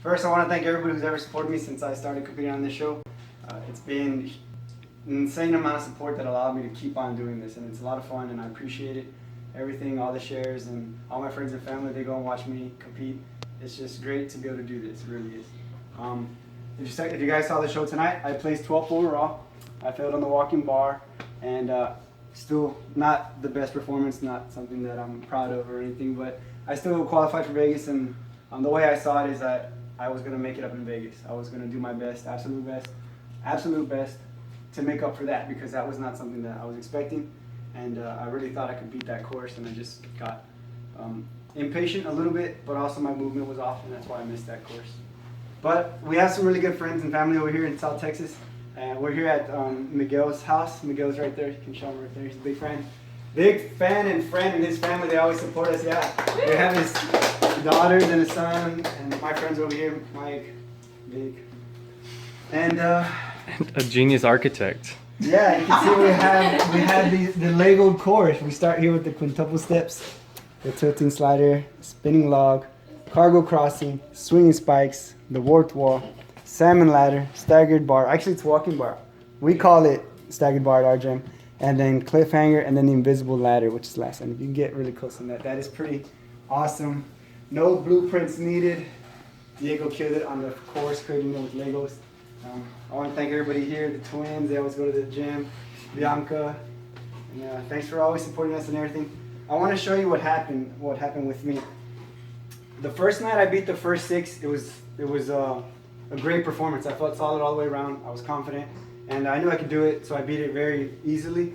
First, I want to thank everybody who's ever supported me since I started competing on this show. It's been an insane amount of support that allowed me to keep on doing this, and it's a lot of fun, and I appreciate it. Everything, all the shares, and all my friends and family, they go and watch me compete. It's just great to be able to do this, it really is. If you guys saw the show tonight, I placed 12th overall. I failed on the walking bar, and still not the best performance, not something that I'm proud of or anything, but I still qualified for Vegas, and the way I saw it is that I was going to make it up in Vegas. I was going to do my best, absolute best to make up for that, because that was not something that I was expecting, and I really thought I could beat that course, and I just got impatient a little bit, but also my movement was off, and that's why I missed that course. But we have some really good friends and family over here in South Texas. We're here at Miguel's house. Miguel's right there. You can show him right there. He's a big fan. Big fan and friend, and his family, they always support us. Yeah. They have his daughters and his son, and my friends over here, Mike, Vic. And a genius architect. yeah, you can see we have the Lego course. We start here with the quintuple steps, the tilting slider, spinning log, cargo crossing, swinging spikes, the warped wall, salmon ladder, staggered bar. Actually, it's walking bar. We call it staggered bar at our gym. And then cliffhanger, and then the invisible ladder, which is last. And if you can get really close on that, that is pretty awesome. No blueprints needed. Diego killed it on the course, creating it with Legos. I want to thank everybody here, the twins. They always go to the gym. Bianca. And, thanks for always supporting us and everything. I want to show you what happened with me. The first night I beat the first 6. It was a great performance. I felt solid all the way around. I was confident. And I knew I could do it, so I beat it very easily.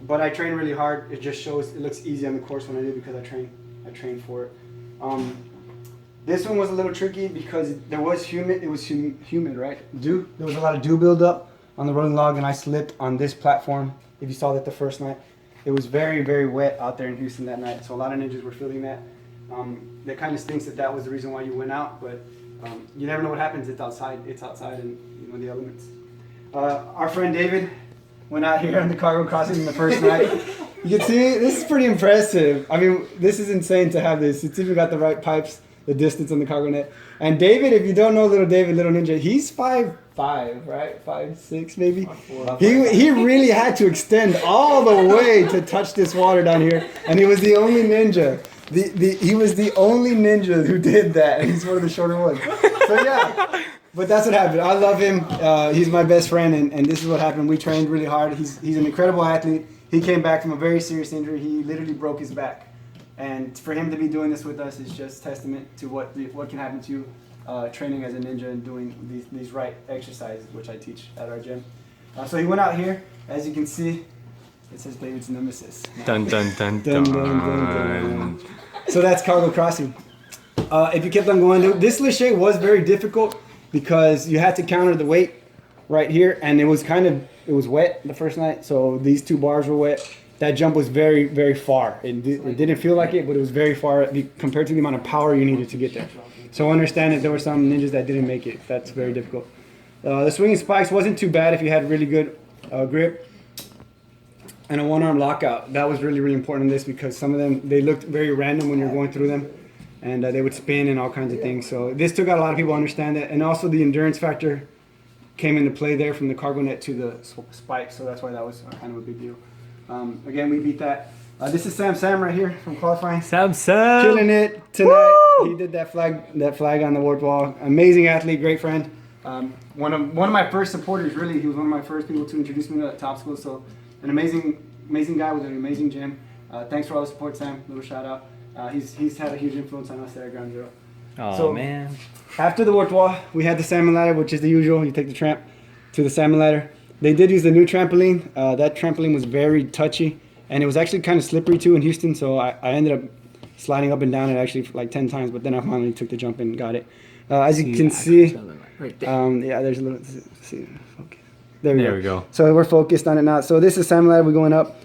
But I trained really hard. It just shows, it looks easy on the course when I do, because I trained for it. This one was a little tricky because there was humid, right? Dew. There was a lot of dew buildup on the rolling log, and I slipped on this platform. If you saw that the first night, it was very, very wet out there in Houston that night, so a lot of ninjas were feeling that. That kind of stinks that was the reason why you went out, but you never know what happens. It's outside and the elements. Our friend David went out here on the cargo crossing the first night. You can see, this is pretty impressive. I mean, this is insane to have this. It's even got the right pipes, the distance on the cargo net. And David, if you don't know little David, little ninja, he's 5'5", right? 5'6", maybe. He really had to extend all the way to touch this water down here, and he was the only ninja. He was the only ninja who did that. He's one of the shorter ones. So yeah. But that's what happened. I love him. He's my best friend, and this is what happened. We trained really hard. He's an incredible athlete. He came back from a very serious injury. He literally broke his back. And for him to be doing this with us is just testament to what can happen to you training as a ninja and doing these right exercises, which I teach at our gym. So he went out here. As you can see, it says David's nemesis. Dun dun dun dun. Dun, dun, dun, dun. So that's cargo crossing. If you kept on going, this léché was very difficult, because you had to counter the weight right here, and it was wet the first night, so these 2 bars were wet. That jump was very, very far. It didn't feel like it, but it was very far compared to the amount of power you needed to get there. So understand that there were some ninjas that didn't make it. That's very difficult. The swinging spikes wasn't too bad if you had really good grip. And a one-arm lockout. That was really, really important in this, because some of them, they looked very random when you're going through them. And they would spin and all kinds of things. So this took out a lot of people to understand that. And also the endurance factor came into play there from the cargo net to the spike. So that's why that was kind of a big deal. Again, we beat that. This is Sam right here from qualifying. Sam. Killing it tonight. Woo! He did that flag on the warped wall. Amazing athlete, great friend. One of my first supporters, really. He was one of my first people to introduce me to top school. So an amazing guy with an amazing gym. Thanks for all the support, Sam. Little shout out. He's had a huge influence on us there at Ground Zero. Oh, so, man. After the warped wall, we had the salmon ladder, which is the usual. You take the tramp to the salmon ladder. They did use the new trampoline. That trampoline was very touchy, and it was actually kind of slippery too in Houston, so I ended up sliding up and down it actually like 10 times, but then I finally took the jump and got it. As you can see, right there. yeah, there's a little, see, okay. There we go. So we're focused on it now. So this is salmon ladder, we're going up.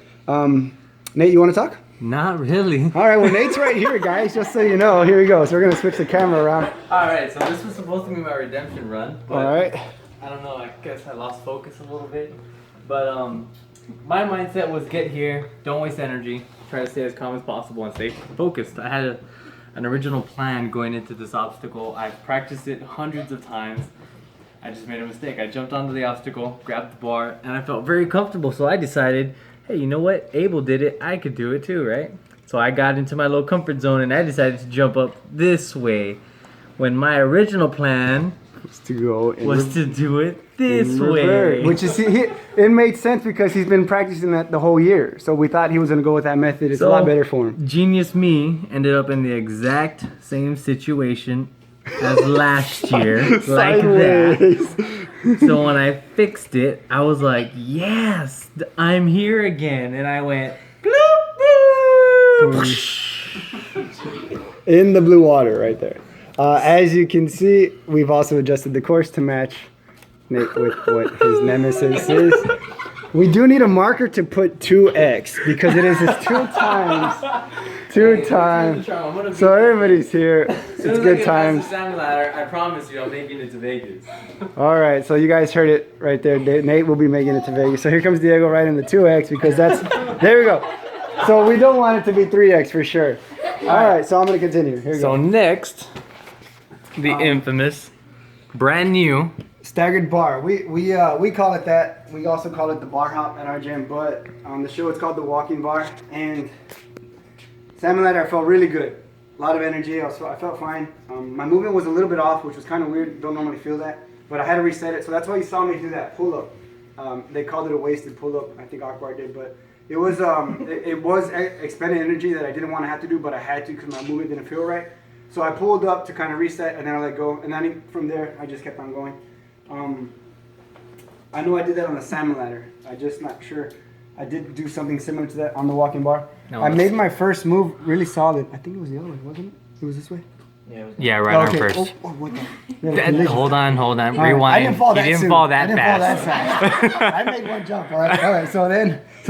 Nate, you want to talk? Not really. All right, well, Nate's right here, guys, just so you know. Here we go. So we're going to switch the camera around. All right, so this was supposed to be my redemption run. But all right. I don't know, I guess I lost focus a little bit. But my mindset was get here, don't waste energy, try to stay as calm as possible and stay focused. I had an original plan going into this obstacle. I've practiced it hundreds of times. I just made a mistake. I jumped onto the obstacle, grabbed the bar, and I felt very comfortable. So I decided, hey, you know what? Abel did it. I could do it too, right? So I got into my little comfort zone and I decided to jump up this way. When my original plan was to do it this way. Which is, it made sense because he's been practicing that the whole year. So we thought he was going to go with that method. It's a lot better for him. Genius me ended up in the exact same situation as last year. Like that. So when I fixed it, I was like, yes, I'm here again. And I went, bloop, bloop. In the blue water right there. As you can see, we've also adjusted the course to match Nate with what his nemesis is. We do need a marker to put 2x because it is just 2 times. 2 times. So everybody's here. It's good times. I promise you, I'm making it to Vegas. All right, so you guys heard it right there. Nate will be making it to Vegas. So here comes Diego right in the 2x because that's, there we go. So we don't want it to be 3x for sure. All right, so I'm going to continue. Here we So go. next, the infamous, brand new. Staggered bar. We call it that. We also call it the bar hop at our gym, but on the show it's called the walking bar. And Sam and Ladder, I felt really good. A lot of energy. I felt fine. My movement was a little bit off, which was kind of weird. Don't normally feel that, but I had to reset it. So that's why you saw me do that pull up. They called it a wasted pull up. I think Akbar did, but it was expended energy that I didn't want to have to do, but I had to because my movement didn't feel right. So I pulled up to kind of reset, and then I let go, and then from there I just kept on going. I know I did that on the salmon ladder. I'm just not sure. I did do something similar to that on the walking bar. No, I made my first move really solid. I think it was the other way, wasn't it? It was this way. Yeah, right arm first. Oh, what the? Hold on. Right. Rewind. I didn't fall that You didn't soon. fall that I didn't fast. fall that fast. I made one jump. All right. So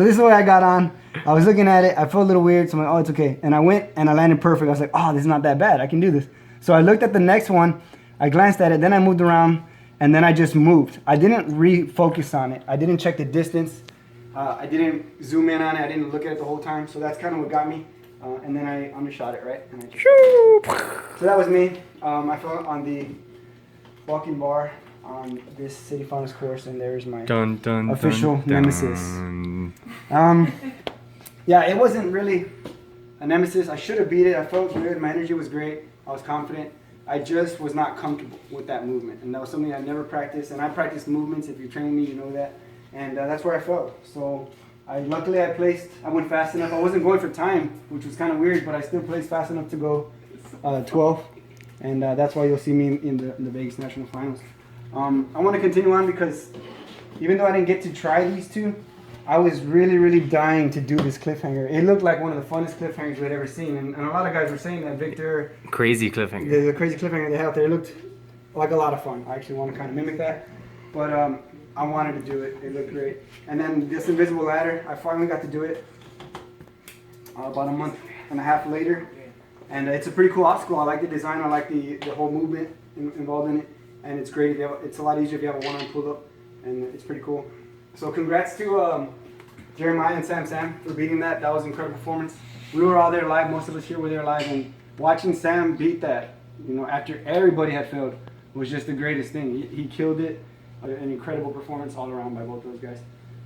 this is what I got on. I was looking at it. I felt a little weird. So I'm like, oh, it's okay. And I went and I landed perfect. I was like, oh, this is not that bad. I can do this. So I looked at the next one. I glanced at it. Then I moved around. And then I just moved. I didn't refocus on it. I didn't check the distance. I didn't zoom in on it. I didn't look at it the whole time. So that's kind of what got me. And then I undershot it, right? And I just, so that was me. I fell on the walking bar on this City Finals course, and there's my official nemesis. Yeah, it wasn't really a nemesis. I should have beat it. I felt good. My energy was great. I was confident. I just was not comfortable with that movement, and that was something I never practiced. And I practice movements. If you train me, you know that. And that's where I felt. So luckily I went fast enough. I wasn't going for time, which was kind of weird, but I still placed fast enough to go 12. And that's why you'll see me in the Vegas National Finals. I want to continue on because even though I didn't get to try these two, I was really, really dying to do this cliffhanger. It looked like one of the funnest cliffhangers we'd ever seen. And a lot of guys were saying that Victor... Crazy cliffhanger. The crazy cliffhanger they had out there, it looked like a lot of fun. I actually want to kind of mimic that. But I wanted to do it. It looked great. And then this invisible ladder, I finally got to do it about a month and a half later. And it's a pretty cool obstacle. I like the design. I like the whole movement involved in it. And it's great. It's a lot easier if you have a one-arm pull-up. And it's pretty cool. So congrats to Jeremiah and Sam for beating that. That was an incredible performance. We were all there live. Most of us here were there live. And watching Sam beat that, after everybody had failed, was just the greatest thing. He killed it. An incredible performance all around by both those guys.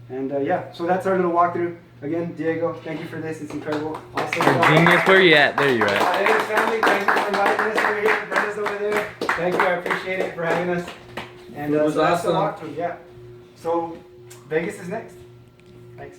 And yeah, so that's our little walkthrough. Again, Diego, thank you for this. It's incredible. Also, Genius, where you at? There you at. Edgar's family, thank you for inviting us over here. Brenda's over there. Thank you, I appreciate it for having us. And It was so that's the awesome. walkthrough, yeah. So Vegas is next. Thanks.